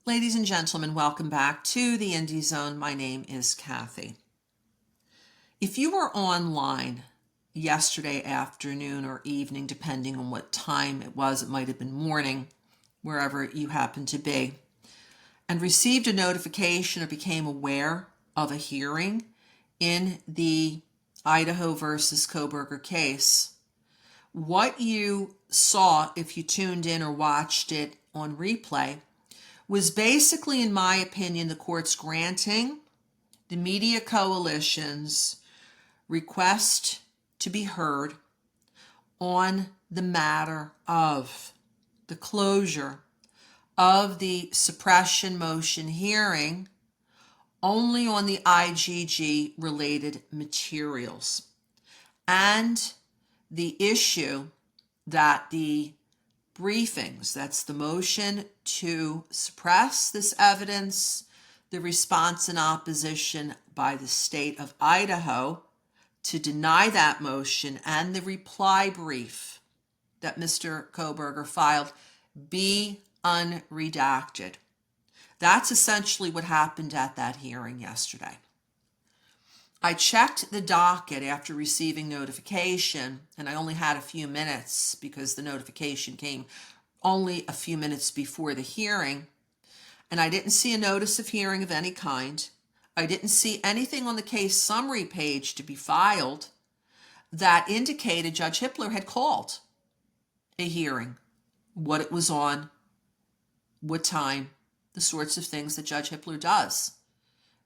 Ladies and gentlemen, welcome back to the Indie Zone. My name is Kathy. If you were online yesterday afternoon or evening, depending on what time it was, it might have been morning, wherever you happen to be, and received a notification or became aware of a hearing in the Idaho versus Kohberger case, what you saw if you tuned in or watched it on replay was basically, in my opinion, the court's granting the media coalition's request to be heard on the matter of the closure of the suppression motion hearing only on the IGG related materials, and the issue that the briefings, that's the motion to suppress this evidence, the response and opposition by the state of Idaho to deny that motion, and the reply brief that Mr. Kohberger filed be unredacted. That's essentially what happened at that hearing yesterday. I checked the docket after receiving notification, and I only had a few minutes because the notification came only a few minutes before the hearing, and I didn't see a notice of hearing of any kind. I didn't see anything on the case summary page to be filed that indicated Judge Hippler had called a hearing, what it was on, what time, the sorts of things that Judge Hippler does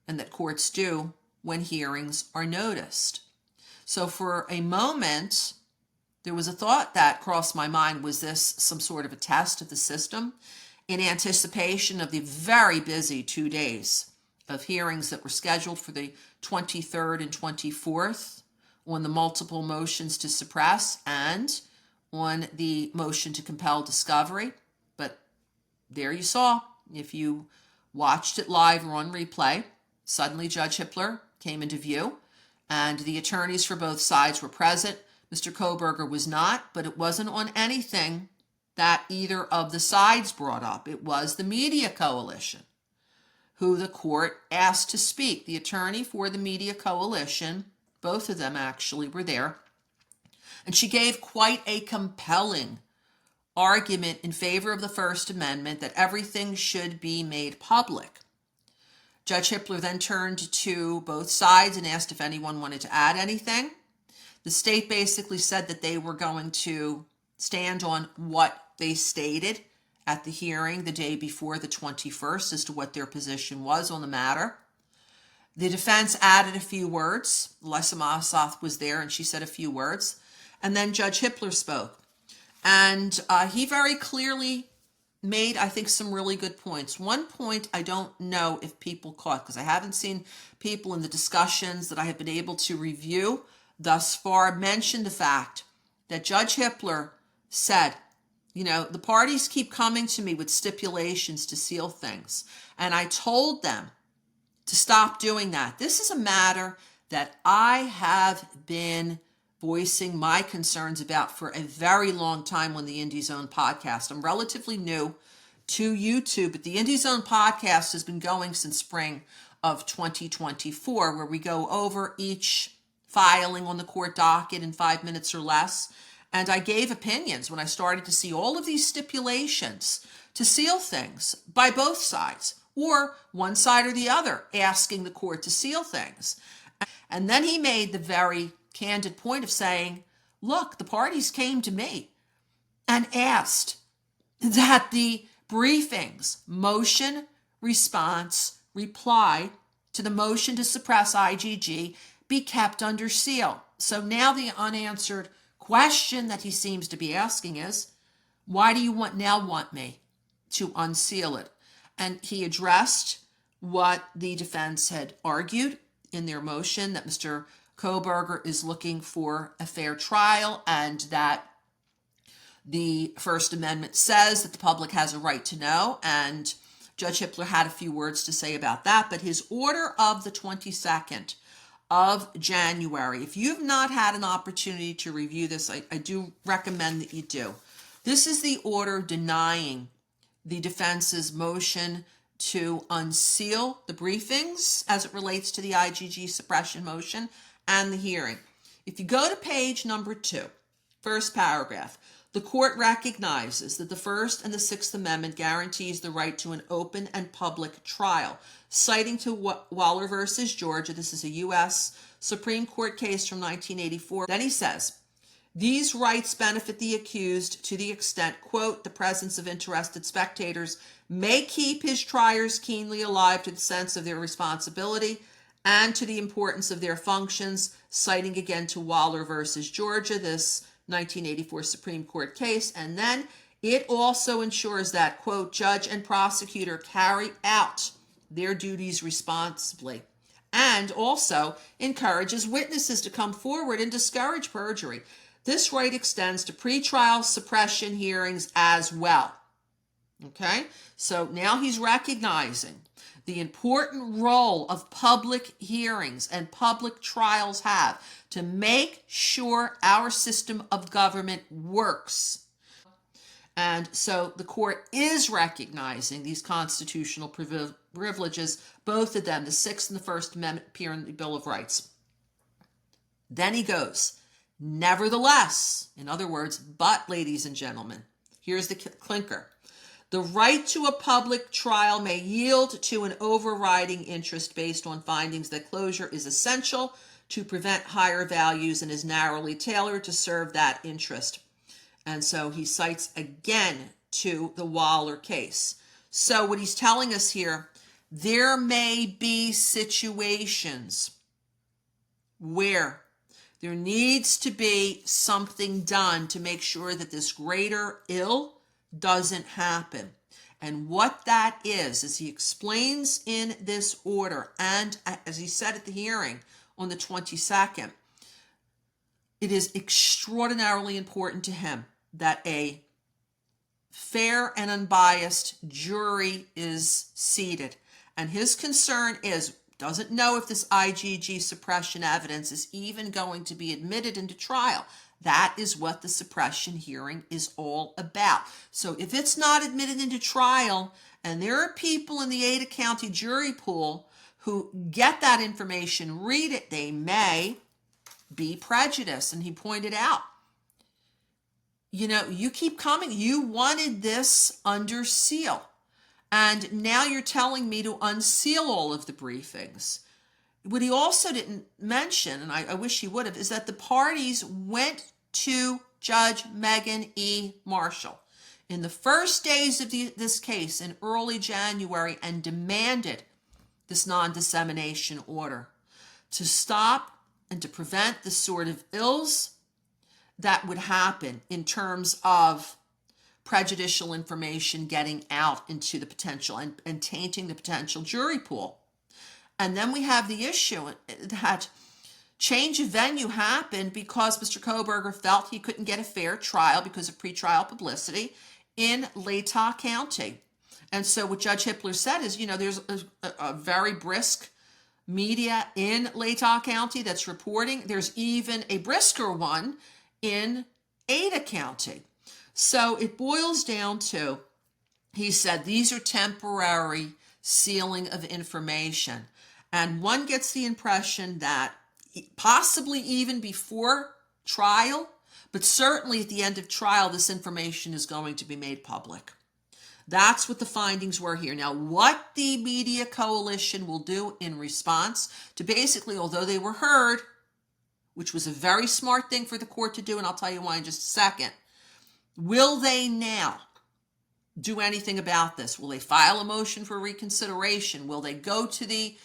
and that courts do when hearings are noticed. So for a moment, there was a thought that crossed my mind, was this some sort of a test of the system in anticipation of the very busy 2 days of hearings that were scheduled for the 23rd and 24th on the multiple motions to suppress and on the motion to compel discovery. But there you saw, if you watched it live or on replay, suddenly Judge Hippler came into view, and the attorneys for both sides were present. Mr. Kohberger was not, but it wasn't on anything that either of the sides brought up. It was the media coalition who the court asked to speak. The attorney for the media coalition, both of them actually were there, and she gave quite a compelling argument in favor of the First Amendment, that everything should be made public. Judge Hippler then turned to both sides and asked if anyone wanted to add anything. The state basically said that they were going to stand on what they stated at the hearing the day before the 21st as to what their position was on the matter. The defense added a few words. Lesa Masath was there and she said a few words. And then Judge Hippler spoke. And he very clearly made, I think, some really good points. One point I don't know if people caught, because I haven't seen people in the discussions that I have been able to review thus far mention the fact that Judge Hippler said, the parties keep coming to me with stipulations to seal things, and I told them to stop doing that. This is a matter that I have been voicing my concerns about for a very long time on the Indie Zone podcast. I'm relatively new to YouTube, but the Indie Zone podcast has been going since spring of 2024, where we go over each filing on the court docket in 5 minutes or less. And I gave opinions when I started to see all of these stipulations to seal things by both sides, or one side or the other asking the court to seal things. And then he made the very candid point of saying, look, the parties came to me and asked that the briefings, motion, response, reply to the motion to suppress IGG be kept under seal. So now the unanswered question that he seems to be asking is, why do you want me to unseal it? And he addressed what the defense had argued in their motion, that Mr. Kohberger is looking for a fair trial, and that the First Amendment says that the public has a right to know, and Judge Hippler had a few words to say about that. But his order of the 22nd of January, if you've not had an opportunity to review this, I do recommend that you do. This is the order denying the defense's motion to unseal the briefings as it relates to the IGG suppression motion and the hearing. If you go to page number 2, first paragraph, the court recognizes that the First and the Sixth Amendment guarantees the right to an open and public trial, citing to Waller versus Georgia. This is a U.S. Supreme Court case from 1984. Then he says, these rights benefit the accused to the extent, quote, the presence of interested spectators may keep his triers keenly alive to the sense of their responsibility and to the importance of their functions, citing again to Waller versus Georgia, this 1984 Supreme Court case. And then it also ensures that, quote, judge and prosecutor carry out their duties responsibly, and also encourages witnesses to come forward and discourage perjury. This right extends to pretrial suppression hearings as well. Okay, so now he's recognizing the important role of public hearings and public trials have to make sure our system of government works. And so the court is recognizing these constitutional privileges, both of them, the Sixth and the First Amendment, appear in the Bill of Rights. Then he goes, nevertheless, in other words, but, ladies and gentlemen, here's the clinker. The right to a public trial may yield to an overriding interest based on findings that closure is essential to prevent higher values and is narrowly tailored to serve that interest. And so he cites again to the Waller case. So what he's telling us here, there may be situations where there needs to be something done to make sure that this greater ill doesn't happen. And what that is, as he explains in this order, and as he said at the hearing on the 22nd, it is extraordinarily important to him that a fair and unbiased jury is seated. And his concern is, doesn't know if this IGG suppression evidence is even going to be admitted into trial. That is what the suppression hearing is all about. So if it's not admitted into trial, and there are people in the Ada County jury pool who get that information, read it, they may be prejudiced. And he pointed out, you know, you keep coming. You wanted this under seal. And now you're telling me to unseal all of the briefings. What he also didn't mention, and I wish he would have, is that the parties went to Judge Megan E. Marshall in the first days of this case in early January and demanded this non-dissemination order to stop and to prevent the sort of ills that would happen in terms of prejudicial information getting out into the potential and tainting the potential jury pool. And then we have the issue that change of venue happened because Mr. Kohberger felt he couldn't get a fair trial because of pretrial publicity in Latah County. And so what Judge Hippler said is, you know, there's a very brisk media in Latah County that's reporting. There's even a brisker one in Ada County. So it boils down to, he said, these are temporary sealing of information. And one gets the impression that possibly even before trial, but certainly at the end of trial, this information is going to be made public. That's what the findings were here. Now, what the media coalition will do in response to basically, although they were heard, which was a very smart thing for the court to do, and I'll tell you why in just a second, will they now do anything about this? Will they file a motion for reconsideration? Will they go to the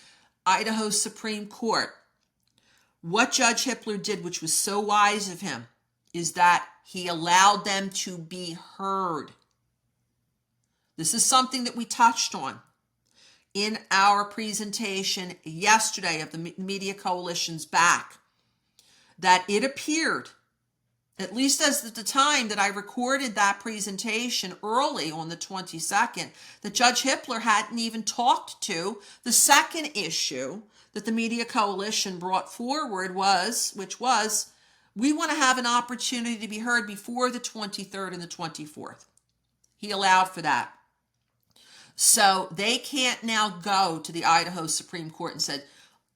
Idaho Supreme Court? What Judge Hippler did, which was so wise of him, is that he allowed them to be heard. This is something that we touched on in our presentation yesterday of the Media Coalition's back, that it appeared, at least as at the time that I recorded that presentation early on the 22nd, that Judge Hippler hadn't even talked to the second issue that the Media Coalition brought forward, which was, we want to have an opportunity to be heard before the 23rd and the 24th. He allowed for that. So they can't now go to the Idaho Supreme Court and said,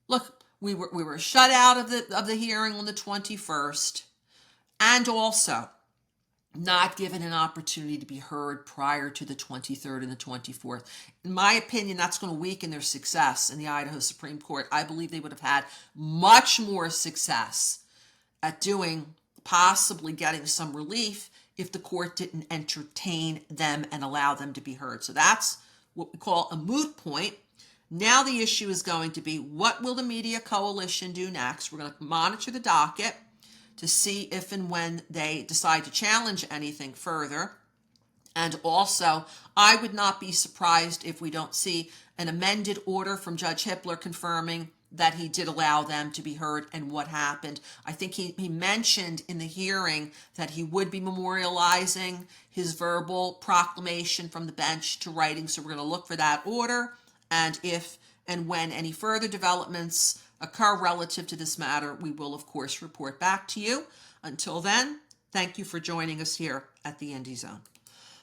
look, we were shut out of the hearing on the 21st, and also not given an opportunity to be heard prior to the 23rd and the 24th. In my opinion, that's going to weaken their success in the Idaho Supreme Court. I believe they would have had much more success at possibly getting some relief if the court didn't entertain them and allow them to be heard. So that's what we call a moot point. Now the issue is going to be, what will the media coalition do next? We're going to monitor the docket to see if and when they decide to challenge anything further. And also, I would not be surprised if we don't see an amended order from Judge Hippler confirming that he did allow them to be heard and what happened. I think he mentioned in the hearing that he would be memorializing his verbal proclamation from the bench to writing. So we're going to look for that order. And if and when any further developments occur relative to this matter, we will, of course, report back to you. Until then, thank you for joining us here at the Indie Zone.